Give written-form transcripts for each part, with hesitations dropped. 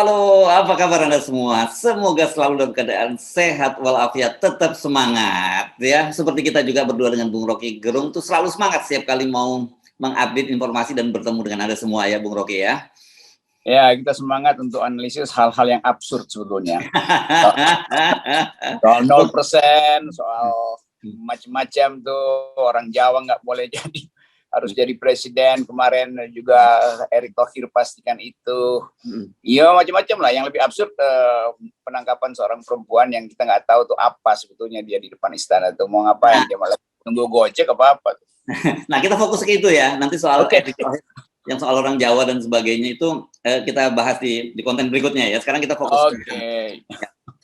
Halo, apa kabar Anda semua? Semoga selalu dalam keadaan sehat walafiat, tetap semangat ya. Seperti kita juga berdua dengan Bung Rocky Gerung tuh selalu semangat setiap kali mau mengupdate informasi dan bertemu dengan Anda semua ya, Bung Rocky ya. Ya, kita semangat untuk analisis hal-hal yang absurd sebetulnya. Soal 0%, soal macam-macam tuh, orang Jawa nggak boleh harus jadi presiden. Kemarin juga Erick Thohir pastikan itu. Iya, macam-macam lah. Yang lebih absurd penangkapan seorang perempuan yang kita nggak tahu tuh apa sebetulnya dia di depan istana tuh mau ngapain, dia malah tunggu Gojek apa. Nah, kita fokus ke itu ya. Nanti soal Erick Thohir yang soal orang Jawa dan sebagainya itu kita bahas di konten berikutnya ya. Sekarang kita fokus ke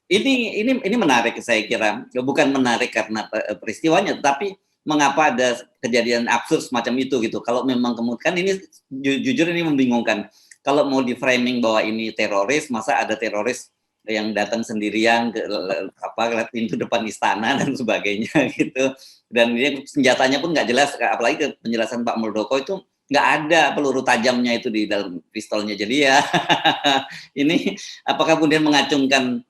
ini menarik, saya kira bukan menarik karena peristiwanya, tetapi mengapa ada kejadian absurd semacam itu gitu. Kalau memang kemudian ini jujur ini membingungkan. Kalau mau di framing bahwa ini teroris, masa ada teroris yang datang sendirian ke pintu depan istana dan sebagainya gitu. Dan dia senjatanya pun nggak jelas, apalagi ke penjelasan Pak Muldoko itu nggak ada peluru tajamnya itu di dalam pistolnya. Jadi ya ini apakah kemudian mengacungkan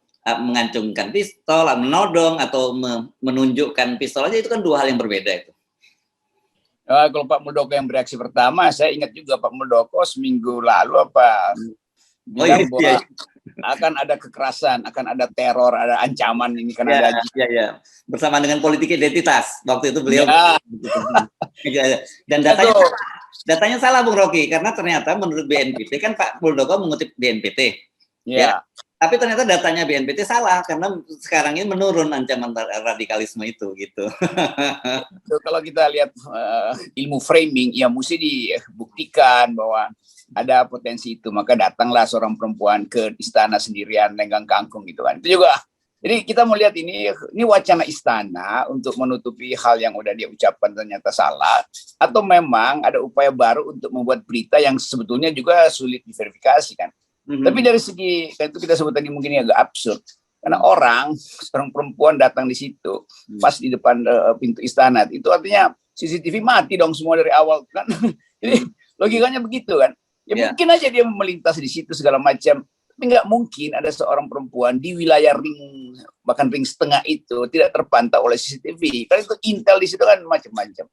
pistol, menodong atau menunjukkan pistol aja, itu kan dua hal yang berbeda itu. Kalau Pak Muldoko yang bereaksi pertama, saya ingat juga Pak Muldoko seminggu lalu bilang bahwa akan ada kekerasan, akan ada teror, ada ancaman ini kan ada. Ya. Bersama dengan politik identitas waktu itu beliau. Dan datanya salah Bung Rocky, karena ternyata menurut BNPT kan Pak Muldoko mengutip BNPT. Ya. Tapi ternyata datanya BNPT salah karena sekarang ini menurun ancaman radikalisme itu gitu. Kalau kita lihat ilmu framing, ya mesti dibuktikan bahwa ada potensi itu, maka datanglah seorang perempuan ke istana sendirian lenggang kangkung gitu kan. Itu juga. Jadi kita mau lihat ini wacana istana untuk menutupi hal yang udah dia ucapkan ternyata salah, atau memang ada upaya baru untuk membuat berita yang sebetulnya juga sulit diverifikasi kan. Tapi dari segi itu kita sebut tadi mungkin agak absurd karena seorang perempuan datang di situ pas di depan pintu istana, itu artinya CCTV mati dong semua dari awal kan. Jadi logikanya begitu kan. Ya mungkin aja dia melintas di situ segala macam, tapi nggak mungkin ada seorang perempuan di wilayah bahkan ring setengah itu tidak terpantau oleh CCTV. Kan itu intel di situ kan macam-macam.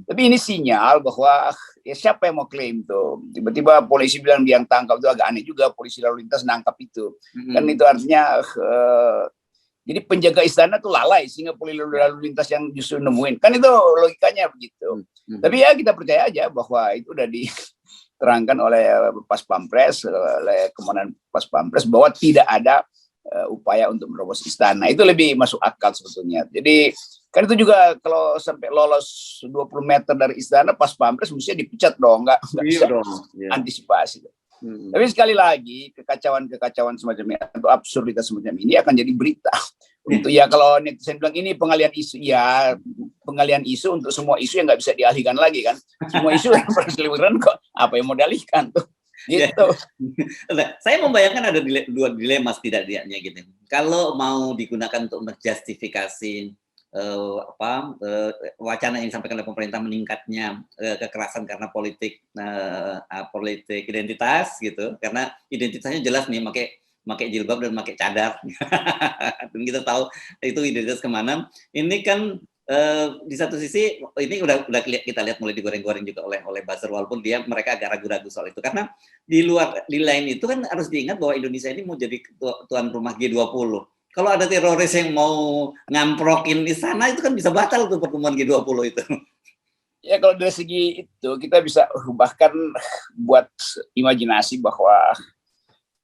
Tapi ini sinyal bahwa ya siapa yang mau klaim tuh, tiba-tiba polisi bilang dia yang tangkap, itu agak aneh juga, polisi lalu lintas nangkap itu. Kan itu artinya jadi penjaga istana tuh lalai sehingga polisi lalu lintas yang justru nemuin. Kan itu logikanya begitu. Tapi ya kita percaya aja bahwa itu udah diterangkan oleh Pas Pampres, oleh Komandan Pas Pampres bahwa tidak ada upaya untuk menerobos istana. Itu lebih masuk akal sebetulnya. Jadi kan itu juga kalau sampai lolos 20 meter dari istana, Pas Pampres mestinya dipecat dong, nggak bisa antisipasi. Tapi sekali lagi kekacauan semacam ini atau absurditas semacam ini akan jadi berita. Untuk ya kalau netizen bilang ini pengalian isu, ya pengalian isu untuk semua isu yang nggak bisa dialihkan lagi kan. Semua isu yang berseliweran kok, apa yang mau dialihkan tuh. Gitu. Saya membayangkan ada dua dilema setidaknya gitu. Kalau mau digunakan untuk menjustifikasi wacana yang disampaikan oleh pemerintah meningkatnya kekerasan karena politik identitas gitu, karena identitasnya jelas nih, pakai jilbab dan pakai cadar dan kita tahu itu identitas kemana. Ini kan di satu sisi ini udah kita lihat mulai digoreng-goreng juga oleh buzzer, walaupun mereka agak ragu-ragu soal itu, karena di lain itu kan harus diingat bahwa Indonesia ini mau jadi tuan rumah G20. Kalau ada teroris yang mau ngamprokin di sana, itu kan bisa batal tuh pertemuan G20 itu. Ya kalau dari segi itu kita bisa bahkan buat imajinasi bahwa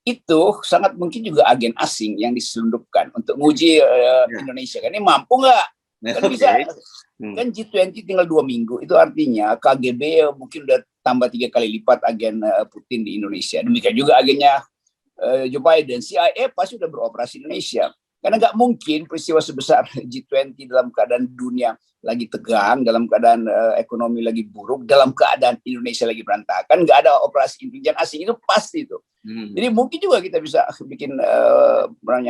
itu sangat mungkin juga agen asing yang diselundupkan untuk menguji Indonesia. Kan ini mampu nggak? Kan bisa. Kan G20 tinggal 2 minggu. Itu artinya KGB mungkin udah tambah 3 kali lipat agen Putin di Indonesia. Demikian juga agennya Joe Biden. CIA pasti udah beroperasi di Indonesia. Karena nggak mungkin peristiwa sebesar G20 dalam keadaan dunia lagi tegang, dalam keadaan ekonomi lagi buruk, dalam keadaan Indonesia lagi berantakan, nggak ada operasi intelijen asing, itu pasti itu. Jadi mungkin juga kita bisa bikin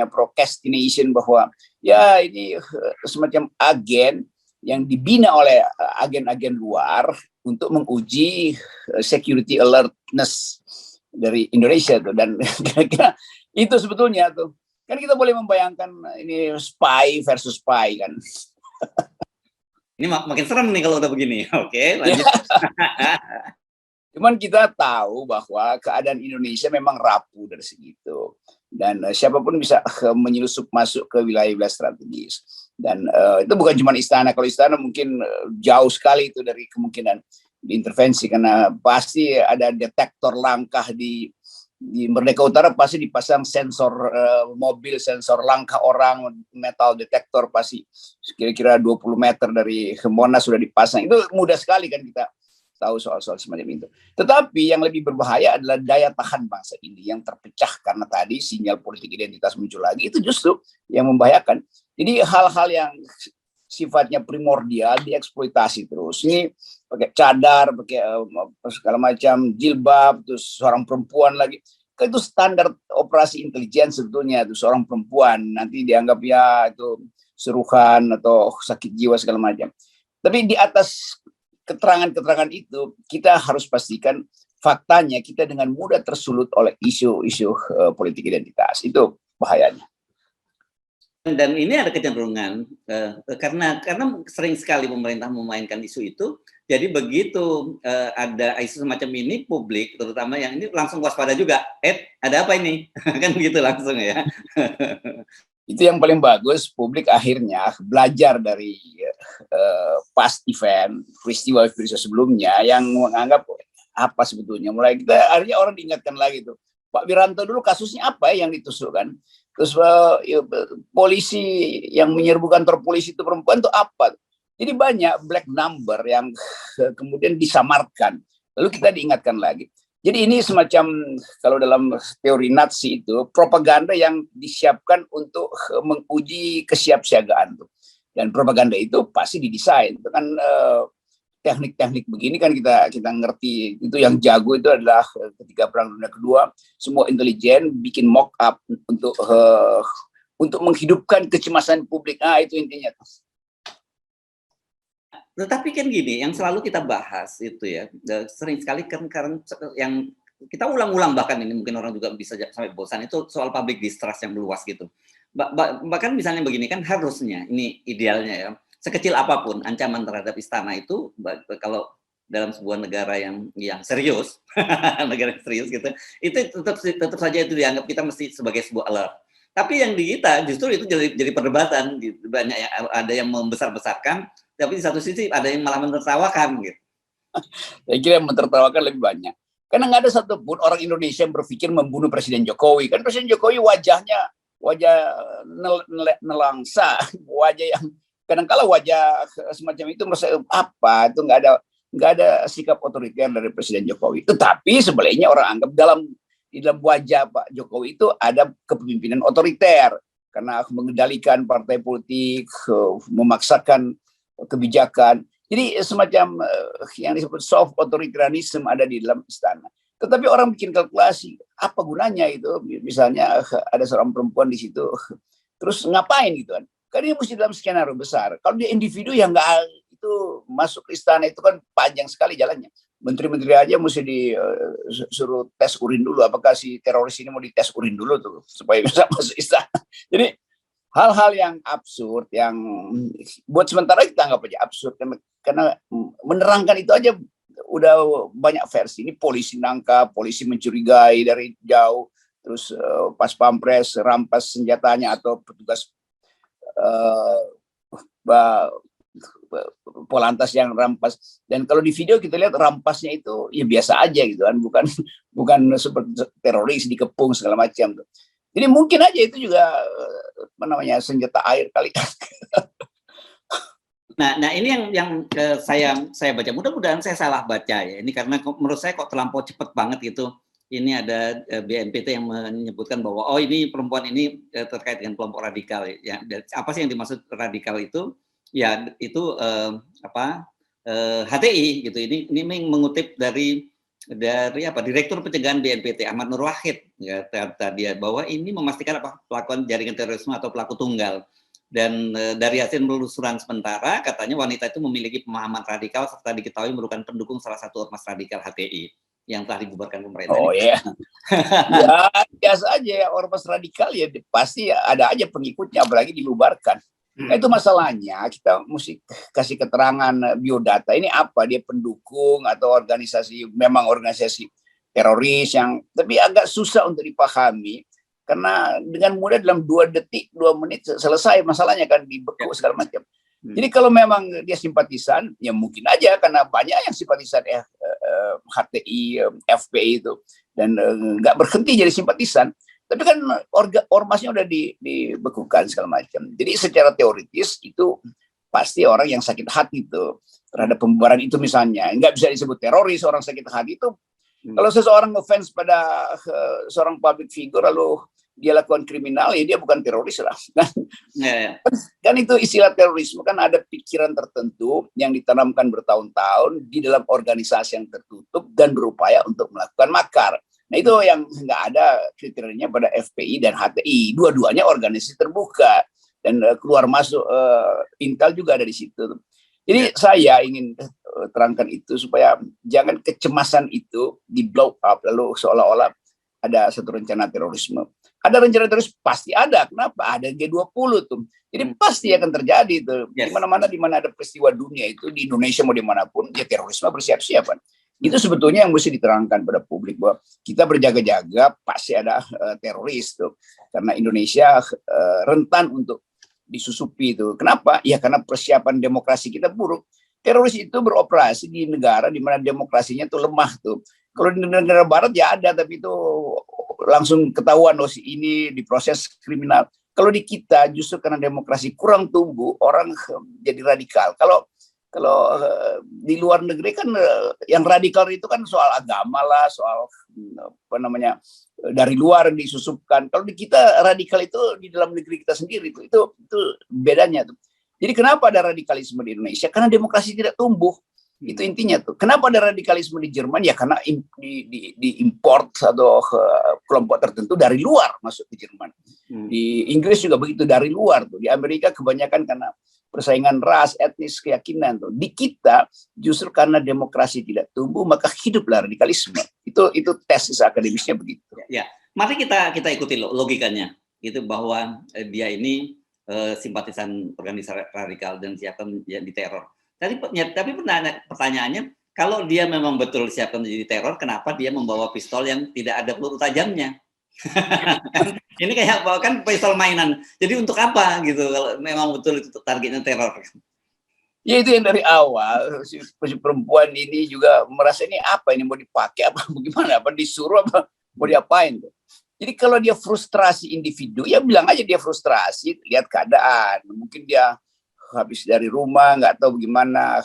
procrastination bahwa ya ini semacam agen yang dibina oleh agen-agen luar untuk menguji security alertness dari Indonesia tuh. Dan kira-kira itu sebetulnya tuh kan kita boleh membayangkan ini spy versus spy kan. Ini makin serem nih kalau udah begini. Oke, Ya, lanjut. cuman kita tahu bahwa keadaan Indonesia memang rapuh dari segitu, dan siapapun bisa menyelusup masuk ke wilayah-wilayah strategis. Dan itu bukan cuma istana. Kalau istana mungkin jauh sekali itu dari kemungkinan diintervensi, karena pasti ada detektor langkah di Merdeka Utara, pasti dipasang sensor mobil, sensor langkah orang, metal detektor pasti kira-kira 20 meter dari Monas sudah dipasang. Itu mudah sekali kan kita tahu soal-soal semacam itu. Tetapi yang lebih berbahaya adalah daya tahan bangsa ini yang terpecah karena tadi sinyal politik identitas muncul lagi. Itu justru yang membahayakan. Jadi hal-hal yang sifatnya primordial dieksploitasi terus. Ini pakai cadar, pakai segala macam jilbab, terus seorang perempuan lagi. Itu standar operasi intelijen sebetulnya, itu seorang perempuan nanti dianggap ya itu seruhan atau sakit jiwa segala macam. Tapi di atas keterangan-keterangan itu kita harus pastikan faktanya kita dengan mudah tersulut oleh isu-isu politik identitas. Itu bahayanya. Dan ini ada kecenderungan karena sering sekali pemerintah memainkan isu itu, jadi begitu ada isu semacam ini, publik terutama yang ini langsung waspada juga, ada apa ini? Kan begitu langsung ya. Itu yang paling bagus, publik akhirnya belajar dari past event, peristiwa sebelumnya yang menganggap apa sebetulnya. Mulai kita akhirnya orang diingatkan lagi tuh, Pak Wiranto dulu kasusnya apa ya yang ditusukkan? Terus polisi yang menyerbu kantor polisi itu perempuan itu apa? Jadi banyak black number yang kemudian disamarkan. Lalu kita diingatkan lagi. Jadi ini semacam, kalau dalam teori Nazi itu, propaganda yang disiapkan untuk menguji kesiapsiagaan. Dan propaganda itu pasti didesain. Itu kan teknik-teknik begini kan kita ngerti. Itu yang jago itu adalah ketika Perang Dunia Kedua, semua intelijen bikin mock up untuk menghidupkan kecemasan publik. Itu intinya. Tetapi kan gini, yang selalu kita bahas itu ya, sering sekali kan karena yang kita ulang-ulang, bahkan ini mungkin orang juga bisa sampai bosan, itu soal public distrust yang meluas gitu. Bahkan misalnya begini kan, harusnya ini idealnya ya, sekecil apapun ancaman terhadap istana itu, kalau dalam sebuah negara yang serius, negara yang serius gitu, itu tetap saja itu dianggap kita mesti sebagai sebuah alert. Tapi yang di kita justru itu jadi perdebatan, gitu. Banyak yang ada yang membesar-besarkan, tapi di satu sisi ada yang malah menertawakan gitu. Saya kira yang menertawakan lebih banyak. Karena nggak ada satupun orang Indonesia yang berpikir membunuh Presiden Jokowi. Kan Presiden Jokowi wajah nelangsa, wajah yang kadang-kala wajah semacam itu merasa apa itu nggak ada sikap otoriter dari Presiden Jokowi. Tetapi sebenarnya orang anggap di dalam wajah Pak Jokowi itu ada kepemimpinan otoriter karena mengendalikan partai politik, memaksakan kebijakan. Jadi semacam yang disebut soft authoritarianism ada di dalam istana. Tetapi orang bikin kalkulasi, apa gunanya itu? Misalnya ada seorang perempuan di situ, terus ngapain gitu kan? Karena dia mesti dalam skenario besar. Kalau dia individu yang nggak itu masuk ke istana itu kan panjang sekali jalannya. Menteri-menteri aja mesti disuruh tes urin dulu. Apakah si teroris ini mau dites urin dulu tuh supaya bisa masuk istana? Jadi hal-hal yang absurd yang buat sementara kita anggap aja absurd karena menerangkan itu aja udah banyak versi. Ini polisi nangkap, polisi mencurigai dari jauh, terus pas pampres rampas senjatanya atau petugas polantas yang rampas. Dan kalau di video kita lihat rampasnya itu ya biasa aja gitu kan, bukan seperti teroris dikepung segala macam tuh. Jadi mungkin aja itu juga apa namanya senjata air kali. Nah ini yang saya baca, mudah-mudahan saya salah baca ya. Ini karena menurut saya kok terlampau cepat banget gitu. Ini ada BNPT yang menyebutkan bahwa ini perempuan ini terkait dengan kelompok radikal ya. Apa sih yang dimaksud radikal itu? Ya itu HTI gitu. Ini mengutip dari Direktur Pencegahan BNPT Ahmad Nur Wahid ya, tadi bahwa ini memastikan pelakuan jaringan terorisme atau pelaku tunggal. Dan dari hasil penelusuran sementara, katanya wanita itu memiliki pemahaman radikal serta diketahui merupakan pendukung salah satu ormas radikal HTI. yang telah dibubarkan pemerintah. Oh ya, ya biasa aja ya, ormas radikal ya pasti ada aja pengikutnya, apalagi dibubarkan. Nah, itu masalahnya kita mesti kasih keterangan biodata ini apa, dia pendukung atau organisasi, memang organisasi teroris yang, tapi agak susah untuk dipahami karena dengan mudah dalam 2 detik 2 menit selesai masalahnya kan, dibeku segala macam. Jadi kalau memang dia simpatisan, ya mungkin aja karena banyak yang simpatisan HTI, FPI itu, dan nggak berhenti jadi simpatisan. Tapi kan ormasnya udah dibekukan segala macam. Jadi secara teoritis itu pasti orang yang sakit hati itu terhadap pembubaran itu misalnya. Nggak bisa disebut teroris orang sakit hati itu. Kalau seseorang ngefans pada seorang public figure lalu dia lakukan kriminal, ya dia bukan teroris lah. Kan itu istilah terorisme kan ada pikiran tertentu yang ditanamkan bertahun-tahun di dalam organisasi yang tertutup dan berupaya untuk melakukan makar. Nah itu yang nggak ada kriterianya pada FPI dan HTI. Dua-duanya organisasi terbuka dan keluar masuk Intel juga ada di situ. Jadi saya ingin terangkan itu supaya jangan kecemasan itu di blow up lalu seolah-olah ada satu rencana terorisme. Ada rencana teroris pasti ada. Kenapa? Ada G20 tuh. Jadi pasti akan terjadi itu. Di mana-mana di mana ada peristiwa dunia itu, di Indonesia mau dimanapun, ya terorisme bersiap-siap kan. Itu sebetulnya yang mesti diterangkan pada publik bahwa kita berjaga-jaga pasti ada teroris tuh. Karena Indonesia rentan untuk disusupi itu. Kenapa? Ya karena persiapan demokrasi kita buruk. Teroris itu beroperasi di negara di mana demokrasinya tuh lemah tuh. Kalau di negara barat ya ada, tapi itu langsung ketahuan oh si ini diproses kriminal. Kalau di kita justru karena demokrasi kurang tumbuh, orang jadi radikal. Kalau di luar negeri kan yang radikal itu kan soal agama lah, soal apa namanya dari luar disusupkan. Kalau di kita radikal itu di dalam negeri kita sendiri itu bedanya tuh. Jadi kenapa ada radikalisme di Indonesia? Karena demokrasi tidak tumbuh. Itu intinya tuh. Kenapa ada radikalisme di Jerman? Ya karena diimport atau kelompok tertentu dari luar masuk ke Jerman. Di Inggris juga begitu, dari luar tuh. Di Amerika kebanyakan karena persaingan ras, etnis, keyakinan tuh. Di kita justru karena demokrasi tidak tumbuh maka hiduplah radikalisme. Itu tesis akademisnya begitu. Ya, mari kita ikuti logikanya. Itu bahwa dia ini simpatisan organisasi radikal dan siapkan diteror. Tapi pertanyaannya, kalau dia memang betul siap menjadi teror, kenapa dia membawa pistol yang tidak ada peluru tajamnya? Ini kayak bawa kan pistol mainan. Jadi untuk apa gitu kalau memang betul itu targetnya teror? Ya itu yang dari awal si perempuan ini juga merasa ini apa ini mau dipakai apa bagaimana, apa disuruh apa mau diapain tuh. Jadi kalau dia frustrasi individu ya bilang aja dia frustrasi, lihat keadaan. Mungkin dia habis dari rumah nggak tahu bagaimana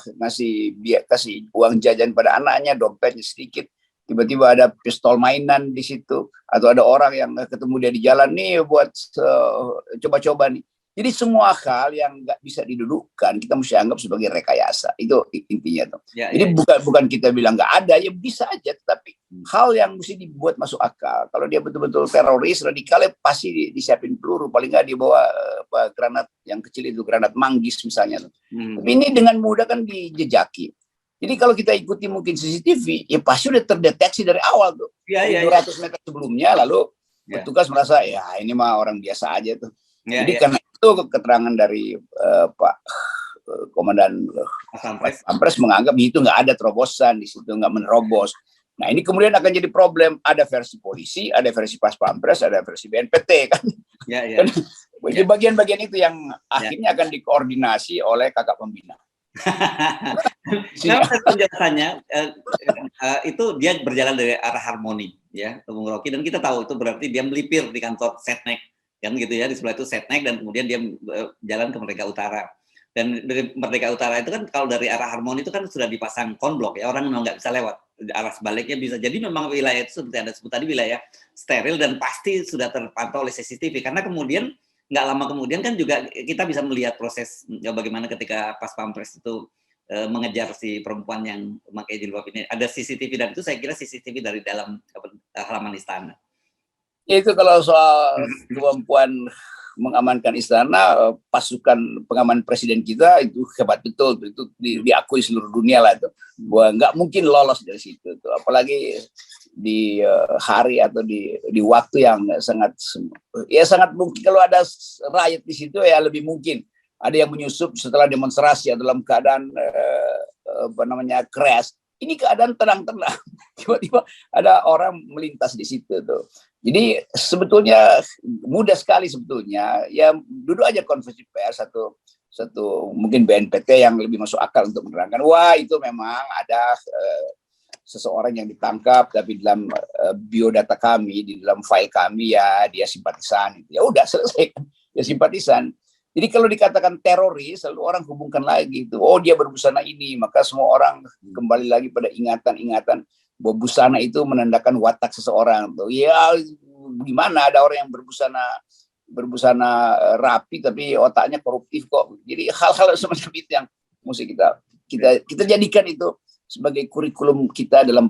kasih uang jajan pada anaknya, dompetnya sedikit, tiba-tiba ada pistol mainan di situ atau ada orang yang ketemu dia di jalan nih buat coba-coba nih. Jadi semua hal yang nggak bisa didudukkan kita mesti anggap sebagai rekayasa. Itu intinya tuh. Jadi bukan kita bilang nggak ada, ya bisa aja, tetapi hal yang mesti dibuat masuk akal. Kalau dia betul-betul teroris radikal ya pasti disiapin peluru, paling nggak dibawa granat yang kecil itu, granat manggis misalnya tuh. Tapi ini dengan mudah kan dijejaki. Jadi kalau kita ikuti mungkin CCTV, ya pasti udah terdeteksi dari awal tuh. 200 meter sebelumnya, lalu petugas merasa ya ini mah orang biasa aja tuh. Jadi karena itu keterangan dari Pak Komandan Pampres menganggap itu nggak ada terobosan di situ, nggak menerobos. Nah ini kemudian akan jadi problem. Ada versi polisi, ada versi Pas Pampres, ada versi BNPT kan. Jadi bagian-bagian itu yang akhirnya akan dikoordinasi oleh kakak pembina. Nah, penjelasannya itu dia berjalan dari arah harmoni ya, Bung Rocky, dan kita tahu itu berarti dia melipir di kantor Setnek kan gitu ya, di sebelah itu Setnek dan kemudian dia jalan ke Merdeka Utara. Dan dari Merdeka Utara itu kan kalau dari arah harmoni itu kan sudah dipasang konblok ya, orang memang nggak bisa lewat. Arah sebaliknya bisa. Jadi memang wilayah itu seperti Anda sebut tadi wilayah steril dan pasti sudah terpantau oleh CCTV, karena kemudian nggak lama kemudian kan juga kita bisa melihat proses ya, bagaimana ketika Pas Pampres itu mengejar si perempuan yang memakai jilbab ini. Ada CCTV dan itu saya kira CCTV dari dalam halaman istana. Itu kalau soal kemampuan mengamankan istana, pasukan pengaman presiden kita itu hebat betul, itu diakui seluruh dunia lah itu. Bahwa nggak mungkin lolos dari situ tuh. Apalagi di hari atau di waktu yang sangat mungkin kalau ada rakyat di situ ya lebih mungkin ada yang menyusup setelah demonstrasi atau dalam keadaan crash. Ini keadaan tenang-tenang, tiba-tiba ada orang melintas di situ tuh. Jadi sebetulnya mudah sekali sebetulnya, ya duduk aja konferensi pers satu mungkin BNPT yang lebih masuk akal untuk menerangkan, wah itu memang ada seseorang yang ditangkap, tapi dalam biodata kami, di dalam file kami ya dia simpatisan, ya udah selesai kan, ya simpatisan. Jadi kalau dikatakan teroris, lalu orang hubungkan lagi itu, oh dia berbusana ini, maka semua orang kembali lagi pada ingatan-ingatan bahwa busana itu menandakan watak seseorang. Tuh, ya gimana ada orang yang berbusana rapi tapi otaknya koruptif kok. Jadi hal-hal semacam itu yang mesti kita jadikan itu sebagai kurikulum kita dalam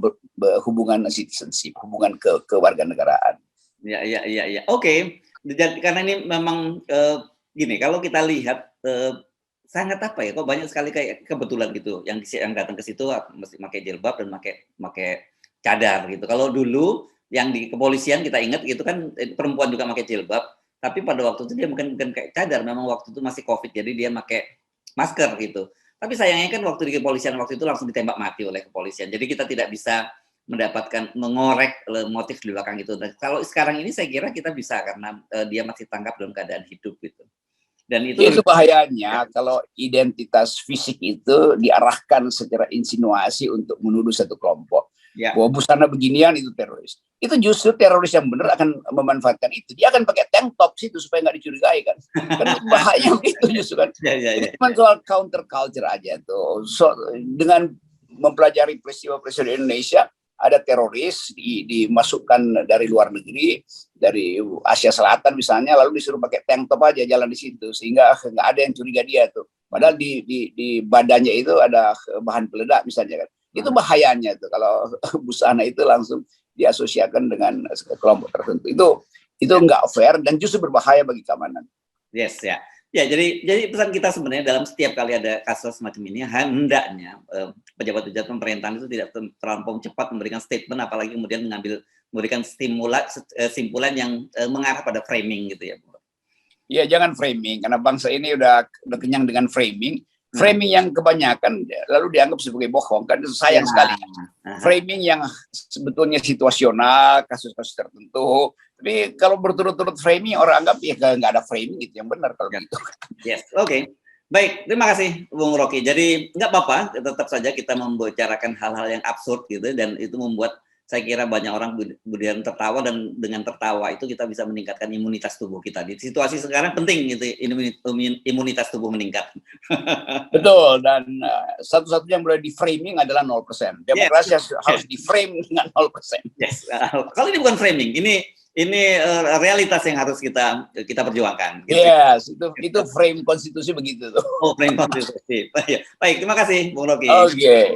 hubungan citizenship, hubungan kewarganegaraan. Ya. Oke. Karena ini memang gini, kalau kita lihat sangat apa ya, kok banyak sekali kayak kebetulan gitu yang datang ke situ mesti pakai jilbab dan pakai cadar gitu. Kalau dulu yang di kepolisian kita ingat gitu kan perempuan juga pakai jilbab, tapi pada waktu itu dia bukan kayak cadar, memang waktu itu masih Covid, jadi dia pakai masker gitu. Tapi sayangnya kan waktu di kepolisian waktu itu langsung ditembak mati oleh kepolisian. Jadi kita tidak bisa mengorek motif di belakang itu. Dan kalau sekarang ini saya kira kita bisa karena dia masih tangkap dalam keadaan hidup gitu. Dan itu bahayanya kalau identitas fisik itu diarahkan secara insinuasi untuk menuduh satu kelompok. Ya. Bahwa busana beginian itu teroris. Itu justru teroris yang benar akan memanfaatkan itu. Dia akan pakai tank top situ supaya nggak dicurigai kan. Kan bahaya itu justru kan. Ini cuma soal counter culture aja tuh. Dengan mempelajari peristiwa-peristiwa di Indonesia, ada teroris dimasukkan dari luar negeri, dari Asia Selatan misalnya, lalu disuruh pakai tank top aja jalan di situ sehingga nggak ada yang curiga dia tuh. Padahal di badannya itu ada bahan peledak misalnya kan. Itu bahayanya tuh kalau busana itu langsung diasosiasikan dengan kelompok tertentu. Itu nggak fair dan justru berbahaya bagi keamanan. Yes ya. Ya, jadi pesan kita sebenarnya dalam setiap kali ada kasus semacam ini, hendaknya pejabat-pejabat pemerintahan itu tidak terlampau cepat memberikan statement, apalagi kemudian memberikan simpulan yang mengarah pada framing gitu ya. Ya, jangan framing, karena bangsa ini udah kenyang dengan framing. Framing yang kebanyakan lalu dianggap sebagai bohong, kan itu sayang sekali. Framing yang sebetulnya situasional, kasus-kasus tertentu. Tapi kalau berturut-turut framing, orang anggap ya nggak ada framing gitu yang benar kalau gitu. Yes, oke. Baik, terima kasih Bung Rocky. Jadi nggak apa-apa, tetap saja kita membicarakan hal-hal yang absurd gitu, dan itu membuat saya kira banyak orang kemudian tertawa, dan dengan tertawa itu kita bisa meningkatkan imunitas tubuh kita. Di situasi sekarang penting gitu, imunitas tubuh meningkat. Betul, dan satu-satunya yang boleh di framing adalah 0%. Demokrasi harus di frame dengan 0%. Yes. Kalau ini bukan framing, ini realitas yang harus kita perjuangkan. Gitu. Yes, itu frame konstitusi begitu tuh. Oh, frame konstitusi. Baik, terima kasih Bung Rocky. Oke.